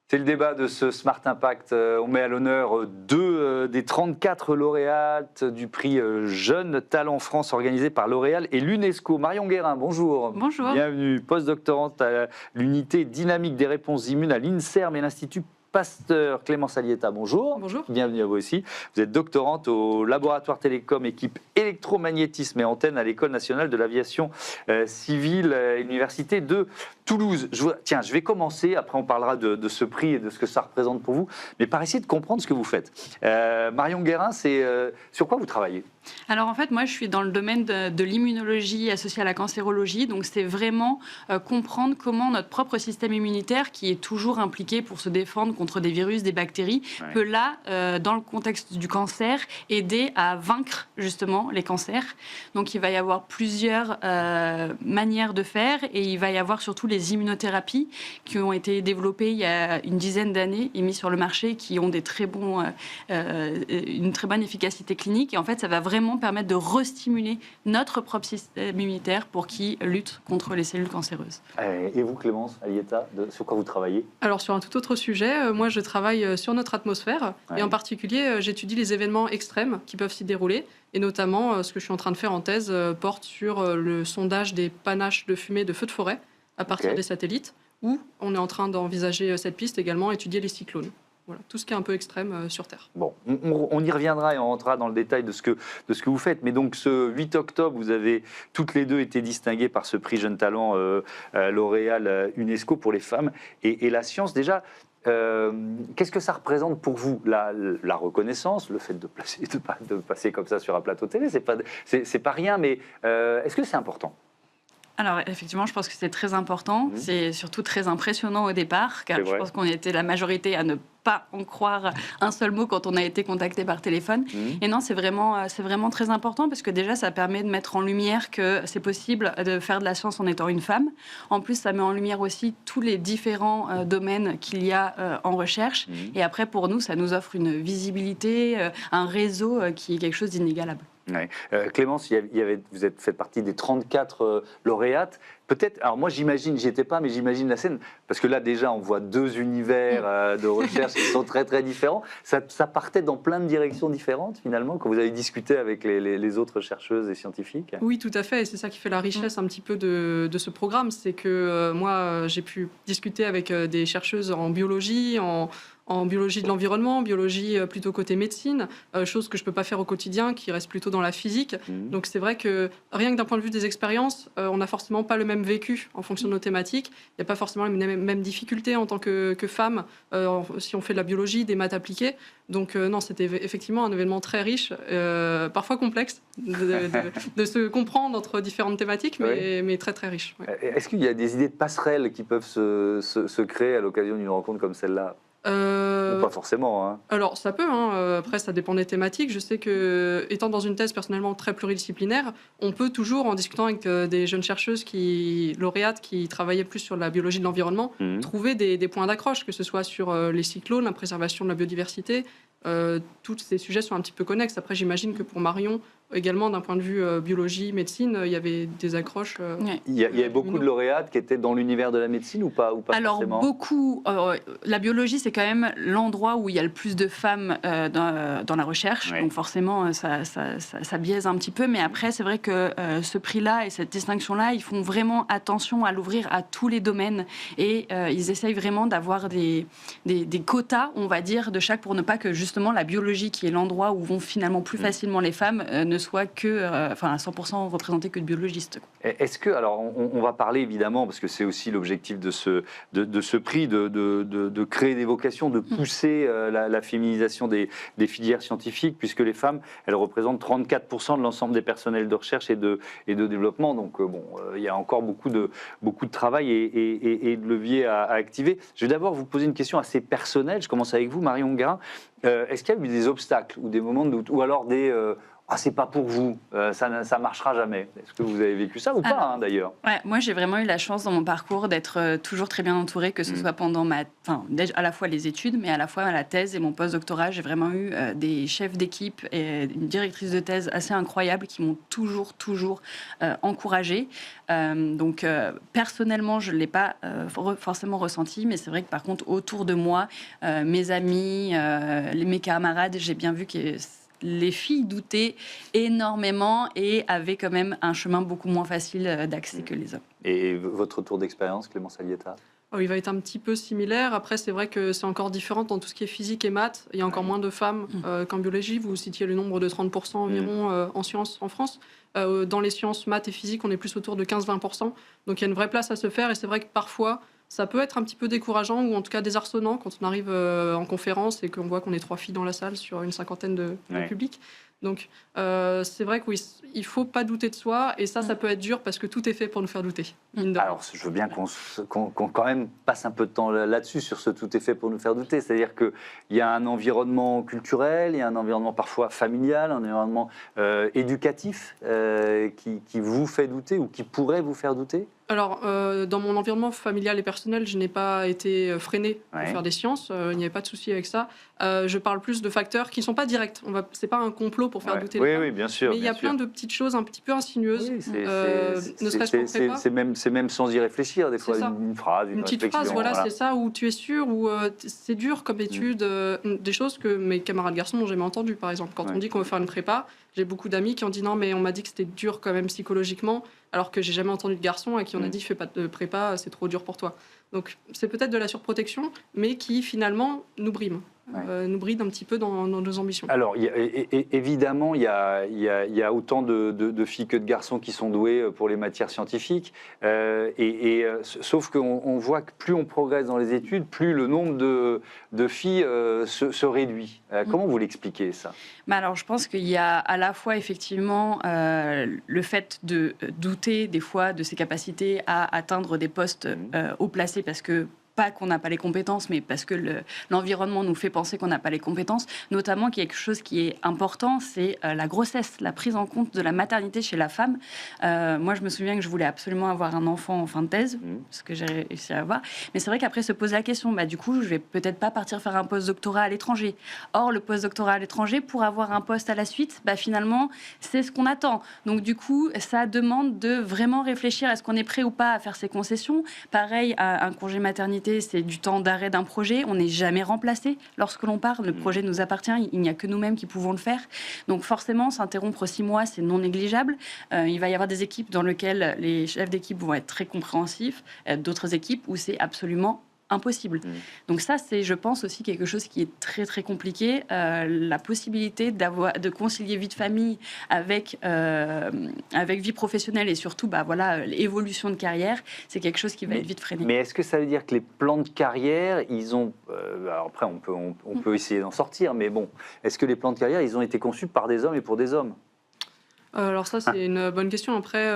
C'est le débat de ce Smart Impact. On met à l'honneur deux des 34 lauréates du prix Jeunes Talents France organisé par L'Oréal et l'UNESCO. Marion Guérin, bonjour. Bonjour. Bienvenue, postdoctorante à l'unité dynamique des réponses immunes à l'INSERM et l'Institut Pasteur. Clémence Alietta, bonjour. Bonjour. Bienvenue à vous aussi. Vous êtes doctorante au laboratoire télécom, équipe électromagnétisme et antenne à l'École nationale de l'aviation civile, Université de Toulouse. Je vais commencer, après on parlera de ce prix et de ce que ça représente pour vous, mais par essayer de comprendre ce que vous faites. Marion Guérin, c'est sur quoi vous travaillez ? Alors en fait, moi je suis dans le domaine de l'immunologie associée à la cancérologie, donc c'est vraiment comprendre comment notre propre système immunitaire, qui est toujours impliqué pour se défendre contre des virus, des bactéries, peut là, dans le contexte du cancer, aider à vaincre justement les cancers. Donc il va y avoir plusieurs manières de faire et il va y avoir surtout les immunothérapies qui ont été développées il y a une dizaine d'années et mises sur le marché, qui ont une très bonne efficacité clinique. Et en fait, ça va vraiment permettre de restimuler notre propre système immunitaire pour qu'il lutte contre les cellules cancéreuses. Et vous, Clémence Alietta, sur quoi vous travaillez ? Alors sur un tout autre sujet, moi je travaille sur notre atmosphère et en particulier j'étudie les événements extrêmes qui peuvent s'y dérouler et notamment ce que je suis en train de faire en thèse porte sur le sondage des panaches de fumée de feux de forêt à partir des satellites, où on est en train d'envisager cette piste également, étudier les cyclones. Voilà, tout ce qui est un peu extrême sur Terre. Bon, on y reviendra et on rentrera dans le détail de ce que vous faites. Mais donc, ce 8 octobre, vous avez toutes les deux été distinguées par ce prix Jeunes Talents L'Oréal UNESCO pour les femmes et la science. Déjà, qu'est-ce que ça représente pour vous, la reconnaissance, le fait de passer comme ça sur un plateau télé, c'est pas rien, mais est-ce que c'est important ? Alors effectivement, je pense que c'est très important. C'est surtout très impressionnant au départ, car je pense qu'on était la majorité à ne pas en croire un seul mot quand on a été contacté par téléphone. Et non, c'est vraiment très important parce que déjà, ça permet de mettre en lumière que c'est possible de faire de la science en étant une femme. En plus, ça met en lumière aussi tous les différents domaines qu'il y a en recherche. Et après, pour nous, ça nous offre une visibilité, un réseau qui est quelque chose d'inégalable. Ouais. Clémence, vous faites partie des 34 lauréates. Peut-être, alors moi j'imagine, j'y étais pas, mais j'imagine la scène, parce que là déjà on voit deux univers de recherche qui sont très très différents. Ça partait dans plein de directions différentes finalement, quand vous avez discuté avec les autres chercheuses et scientifiques. Oui, tout à fait, et c'est ça qui fait la richesse un petit peu de ce programme, c'est que moi j'ai pu discuter avec des chercheuses en biologie, en biologie de l'environnement, biologie plutôt côté médecine, chose que je ne peux pas faire au quotidien, qui reste plutôt dans la physique. Donc c'est vrai que rien que d'un point de vue des expériences, on n'a forcément pas le même vécu en fonction de nos thématiques. Il n'y a pas forcément les mêmes difficultés en tant que femme, si on fait de la biologie, des maths appliquées. Donc non, c'était effectivement un événement très riche, parfois complexe, de se comprendre entre différentes thématiques, mais très très riche. Est-ce qu'il y a des idées de passerelles qui peuvent se créer à l'occasion d'une rencontre comme celle-là ? Ou pas forcément. Hein. Alors, ça peut. Après, ça dépend des thématiques. Je sais que, étant dans une thèse personnellement très pluridisciplinaire, on peut toujours, en discutant avec des jeunes chercheuses lauréates qui travaillaient plus sur la biologie de l'environnement, trouver des points d'accroche, que ce soit sur les cyclones, la préservation de la biodiversité. Tous ces sujets sont un petit peu connexes. Après, j'imagine que pour Marion, également d'un point de vue biologie, médecine, il y avait des accroches. Il y avait beaucoup de lauréates qui étaient dans l'univers de la médecine ou pas Alors forcément. Beaucoup. La biologie, c'est quand même l'endroit où il y a le plus de femmes dans la recherche. Donc forcément, ça biaise un petit peu. Mais après, c'est vrai que ce prix-là et cette distinction-là, ils font vraiment attention à l'ouvrir à tous les domaines. Et ils essayent vraiment d'avoir des quotas, on va dire, de chaque, pour ne pas que justement la biologie, qui est l'endroit où vont finalement plus facilement les femmes, ne soit que, à 100% représentée que de biologistes. Est-ce que, alors on va parler évidemment, parce que c'est aussi l'objectif de ce prix, de créer des vocations, de pousser la féminisation des filières scientifiques, puisque les femmes, elles représentent 34% de l'ensemble des personnels de recherche et de développement. Donc il y a encore beaucoup de travail et de leviers à activer. Je vais d'abord vous poser une question assez personnelle. Je commence avec vous, Marion Guérin. Est-ce qu'il y a eu des obstacles ou des moments de doute, ou alors c'est pas pour vous, ça marchera jamais. Est-ce que vous avez vécu ça ou pas, d'ailleurs? Ouais, moi, j'ai vraiment eu la chance dans mon parcours d'être toujours très bien entourée, que ce soit pendant à la fois les études, mais à la fois la thèse et mon post-doctorat. J'ai vraiment eu des chefs d'équipe et une directrice de thèse assez incroyables qui m'ont toujours encouragée. Donc, personnellement, je ne l'ai pas forcément ressenti, mais c'est vrai que par contre, autour de moi, mes amis, mes camarades, j'ai bien vu que les filles doutaient énormément et avaient quand même un chemin beaucoup moins facile d'accès que les hommes. Et votre retour d'expérience, Clémence Alietta? Il va être un petit peu similaire. Après, c'est vrai que c'est encore différent dans tout ce qui est physique et maths. Il y a encore moins de femmes qu'en biologie. Vous citiez le nombre de 30% environ en sciences en France. Dans les sciences, maths et physique, on est plus autour de 15-20%. Donc il y a une vraie place à se faire. Et c'est vrai que parfois, ça peut être un petit peu décourageant ou en tout cas désarçonnant quand on arrive en conférence et qu'on voit qu'on est 3 filles dans la salle sur une cinquantaine de publics. Donc c'est vrai que oui, il ne faut pas douter de soi et ça peut être dur parce que tout est fait pour nous faire douter. Alors je veux bien qu'on quand même passe un peu de temps là-dessus, sur ce tout est fait pour nous faire douter. C'est-à-dire qu'il y a un environnement culturel, il y a un environnement parfois familial, un environnement éducatif qui vous fait douter ou qui pourrait vous faire douter? Alors, dans mon environnement familial et personnel, je n'ai pas été freinée pour faire des sciences. Il n'y avait pas de souci avec ça. Je parle plus de facteurs qui ne sont pas directs. C'est pas un complot pour faire douter les femmes. Oui, bien sûr. Mais il y a plein de petites choses un petit peu insinueuses. Ne serait-ce c'est même sans y réfléchir, des fois, une phrase, une petite phrase, voilà, c'est ça, où tu es sûr, où c'est dur comme étude. Des choses que mes camarades garçons n'ont jamais entendues, par exemple. Quand on dit qu'on veut faire une prépa, j'ai beaucoup d'amis qui ont dit non, mais on m'a dit que c'était dur quand même psychologiquement, alors que j'ai jamais entendu de garçon à qui on a dit fais pas de prépa, c'est trop dur pour toi. Donc c'est peut-être de la surprotection, mais qui finalement nous brime. Nous bride un petit peu dans nos ambitions. Alors, évidemment, il y a autant de filles que de garçons qui sont doués pour les matières scientifiques. Sauf qu'on voit que plus on progresse dans les études, plus le nombre de filles se réduit. Comment vous l'expliquez, ça? Alors, je pense qu'il y a à la fois, effectivement, le fait de douter, des fois, de ses capacités à atteindre des postes haut placés, parce que pas qu'on n'a pas les compétences, mais parce que l'environnement nous fait penser qu'on n'a pas les compétences. Notamment, quelque chose qui est important, c'est la grossesse, la prise en compte de la maternité chez la femme. Moi, je me souviens que je voulais absolument avoir un enfant en fin de thèse, ce que j'ai réussi à avoir. Mais c'est vrai qu'après se pose la question, du coup, je vais peut-être pas partir faire un post-doctorat à l'étranger. Or, le post-doctorat à l'étranger, pour avoir un poste à la suite, finalement, c'est ce qu'on attend. Donc, du coup, ça demande de vraiment réfléchir, est-ce qu'on est prêt ou pas à faire ces concessions. Pareil, un congé maternité, c'est du temps d'arrêt d'un projet. On n'est jamais remplacé lorsque l'on part. Le projet nous appartient. Il n'y a que nous-mêmes qui pouvons le faire. Donc forcément, s'interrompre 6 mois, c'est non négligeable. Il va y avoir des équipes dans lesquelles les chefs d'équipe vont être très compréhensifs. D'autres équipes où c'est absolument impossible. Donc ça, c'est, je pense, aussi quelque chose qui est très, très compliqué. La possibilité de concilier vie de famille avec vie professionnelle et surtout, l'évolution de carrière, c'est quelque chose qui va être vite freiné. Mais est-ce que ça veut dire que les plans de carrière, ils ont... alors après, on peut essayer d'en sortir, mais bon, est-ce que les plans de carrière, ils ont été conçus par des hommes et pour des hommes? Alors ça, c'est une bonne question. Après,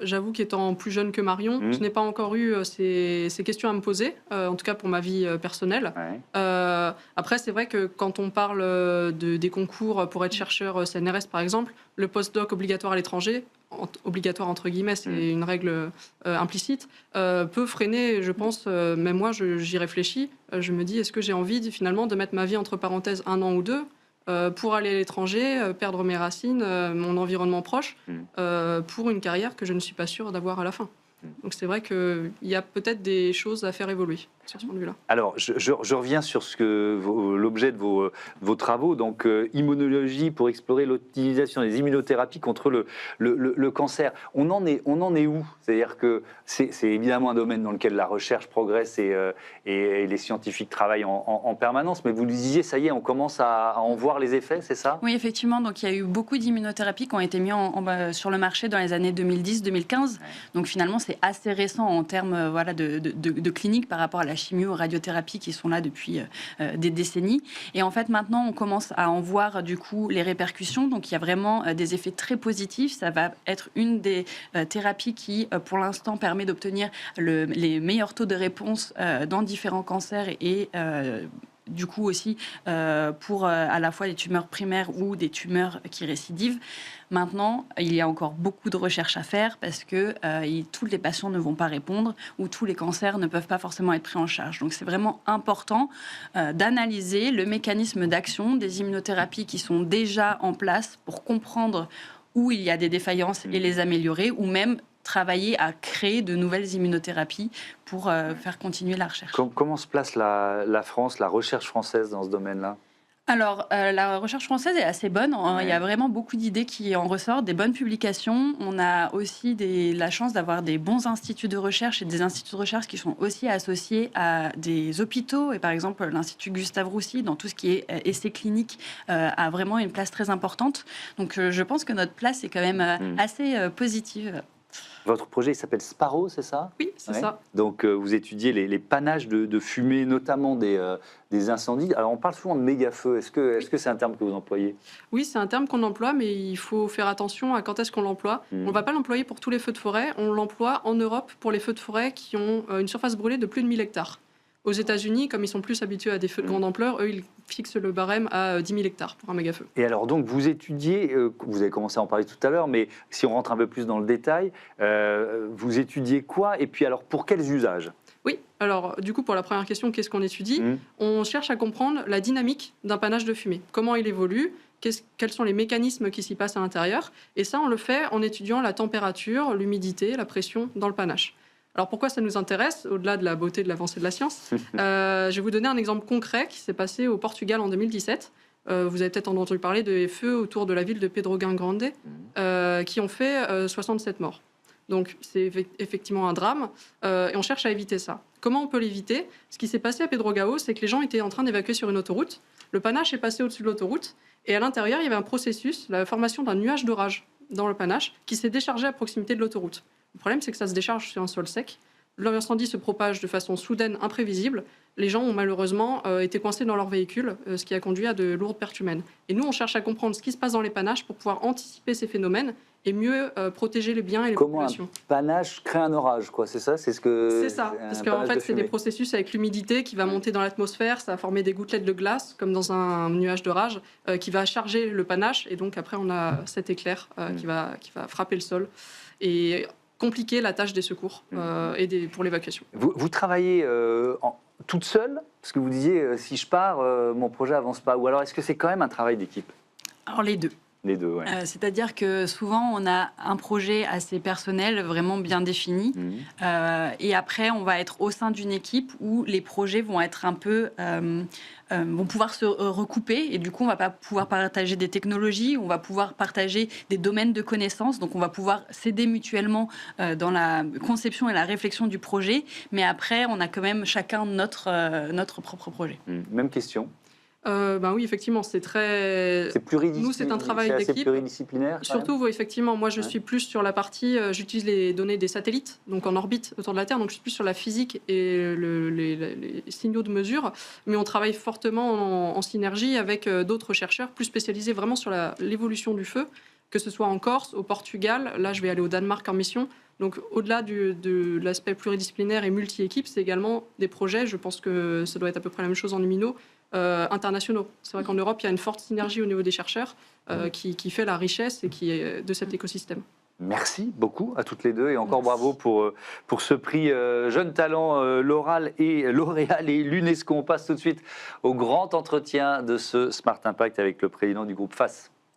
j'avoue qu'étant plus jeune que Marion, je n'ai pas encore eu ces questions à me poser, en tout cas pour ma vie personnelle. Après, c'est vrai que quand on parle des concours pour être chercheur CNRS, par exemple, le postdoc obligatoire à l'étranger, obligatoire entre guillemets, c'est une règle implicite, peut freiner, je pense, même moi, j'y réfléchis. Je me dis, est-ce que j'ai envie finalement de mettre ma vie entre parenthèses 1 an ou 2 pour aller à l'étranger, perdre mes racines, mon environnement proche, pour une carrière que je ne suis pas sûre d'avoir à la fin. Donc c'est vrai qu'il y a peut-être des choses à faire évoluer sur ce point de vue-là. Alors, je reviens sur l'objet de vos travaux, donc immunologie pour explorer l'utilisation des immunothérapies contre le cancer. On en est où? C'est-à-dire que c'est évidemment un domaine dans lequel la recherche progresse et les scientifiques travaillent en permanence, mais vous le disiez, ça y est, on commence à en voir les effets, c'est ça? Oui, effectivement. Donc, il y a eu beaucoup d'immunothérapies qui ont été mises sur le marché dans les années 2010-2015. Donc, finalement, c'est assez récent en termes de clinique par rapport à la chimio, radiothérapie qui sont là depuis des décennies. Et en fait, maintenant, on commence à en voir du coup les répercussions. Donc, il y a vraiment des effets très positifs. Ça va être une des thérapies qui, pour l'instant, permet d'obtenir les meilleurs taux de réponse dans différents cancers et du coup aussi pour à la fois des tumeurs primaires ou des tumeurs qui récidivent. Maintenant, il y a encore beaucoup de recherches à faire parce que tous les patients ne vont pas répondre ou tous les cancers ne peuvent pas forcément être pris en charge. Donc c'est vraiment important d'analyser le mécanisme d'action des immunothérapies qui sont déjà en place pour comprendre où il y a des défaillances et les améliorer, ou même travailler à créer de nouvelles immunothérapies pour faire continuer la recherche. Comment se place la France, la recherche française dans ce domaine-là ? Alors, la recherche française est assez bonne. Ouais. Il y a vraiment beaucoup d'idées qui en ressortent, des bonnes publications. On a aussi la chance d'avoir des bons instituts de recherche et des instituts de recherche qui sont aussi associés à des hôpitaux. Et par exemple, l'Institut Gustave Roussy, dans tout ce qui est essais cliniques, a vraiment une place très importante. Donc, je pense que notre place est quand même assez positive. Votre projet, il s'appelle Sparrow, c'est ça ? Oui, c'est ça. Donc, vous étudiez les panaches de fumée, notamment des incendies. Alors, on parle souvent de méga-feux. Est-ce que c'est un terme que vous employez ? Oui, c'est un terme qu'on emploie, mais il faut faire attention à quand est-ce qu'on l'emploie. On ne va pas l'employer pour tous les feux de forêt. On l'emploie en Europe pour les feux de forêt qui ont une surface brûlée de plus de 1000 hectares. Aux États-Unis, comme ils sont plus habitués à des feux de grande ampleur, eux, ils fixent le barème à 10 000 hectares pour un méga-feu. Et alors, donc, vous étudiez, vous avez commencé à en parler tout à l'heure, mais si on rentre un peu plus dans le détail, vous étudiez quoi ? Et puis, alors, pour quels usages ? Oui, alors du coup, pour la première question, qu'est-ce qu'on étudie ? On cherche à comprendre la dynamique d'un panache de fumée. Comment il évolue ? Quels sont les mécanismes qui s'y passent à l'intérieur ? Et ça, on le fait en étudiant la température, l'humidité, la pression dans le panache. Alors pourquoi ça nous intéresse, au-delà de la beauté de l'avancée de la science ? Je vais vous donner un exemple concret qui s'est passé au Portugal en 2017. Vous avez peut-être entendu parler des feux autour de la ville de Pedrógão Grande qui ont fait 67 morts. Donc c'est effectivement un drame et on cherche à éviter ça. Comment on peut l'éviter ? Ce qui s'est passé à Pedrógão, c'est que les gens étaient en train d'évacuer sur une autoroute. Le panache est passé au-dessus de l'autoroute et à l'intérieur, il y avait un processus, la formation d'un nuage d'orage dans le panache qui s'est déchargé à proximité de l'autoroute. Le problème, c'est que ça se décharge sur un sol sec. L'incendie se propage de façon soudaine, imprévisible. Les gens ont malheureusement été coincés dans leur véhicule, ce qui a conduit à de lourdes pertes humaines. Et nous, on cherche à comprendre ce qui se passe dans les panaches pour pouvoir anticiper ces phénomènes et mieux protéger les biens et les populations. Comment un panache crée un orage, quoi, c'est ça ? C'est ça, parce qu'en fait, c'est des processus avec l'humidité qui va monter dans l'atmosphère, ça va former des gouttelettes de glace, comme dans un nuage d'orage, qui va charger le panache, et donc après, on a cet éclair qui va frapper le sol. Et compliquer la tâche des secours et pour l'évacuation. Vous travaillez toute seule ? Parce que vous disiez, si je pars, mon projet avance pas. Ou alors, est-ce que c'est quand même un travail d'équipe ? Alors les deux. Les deux, oui. C'est-à-dire que souvent, on a un projet assez personnel, vraiment bien défini. Et après, on va être au sein d'une équipe où les projets vont être un peu... vont pouvoir se recouper. Et du coup, on va pas pouvoir partager des technologies, on va pouvoir partager des domaines de connaissances. Donc, on va pouvoir s'aider mutuellement dans la conception et la réflexion du projet. Mais après, on a quand même chacun notre propre projet. Même question. Ben oui, effectivement, c'est très... C'est pluridisciplinaire. Nous, c'est un travail d'équipe. C'est pluridisciplinaire. Surtout, effectivement, moi, je suis plus sur la partie... j'utilise les données des satellites, donc en orbite autour de la Terre. Donc, je suis plus sur la physique et les signaux de mesure. Mais on travaille fortement en synergie avec d'autres chercheurs plus spécialisés vraiment sur l'évolution du feu, que ce soit en Corse, au Portugal. Là, je vais aller au Danemark en mission. Donc, au-delà de l'aspect pluridisciplinaire et multi-équipes, c'est également des projets. Je pense que ça doit être à peu près la même chose en immuno. Internationaux. C'est vrai qu'en Europe, il y a une forte synergie au niveau des chercheurs qui fait la richesse et qui est de cet écosystème. Merci beaucoup à toutes les deux et encore bravo pour ce prix Jeune Talent L'Oréal et l'UNESCO. On passe tout de suite au grand entretien de ce Smart Impact avec le président du groupe FAS.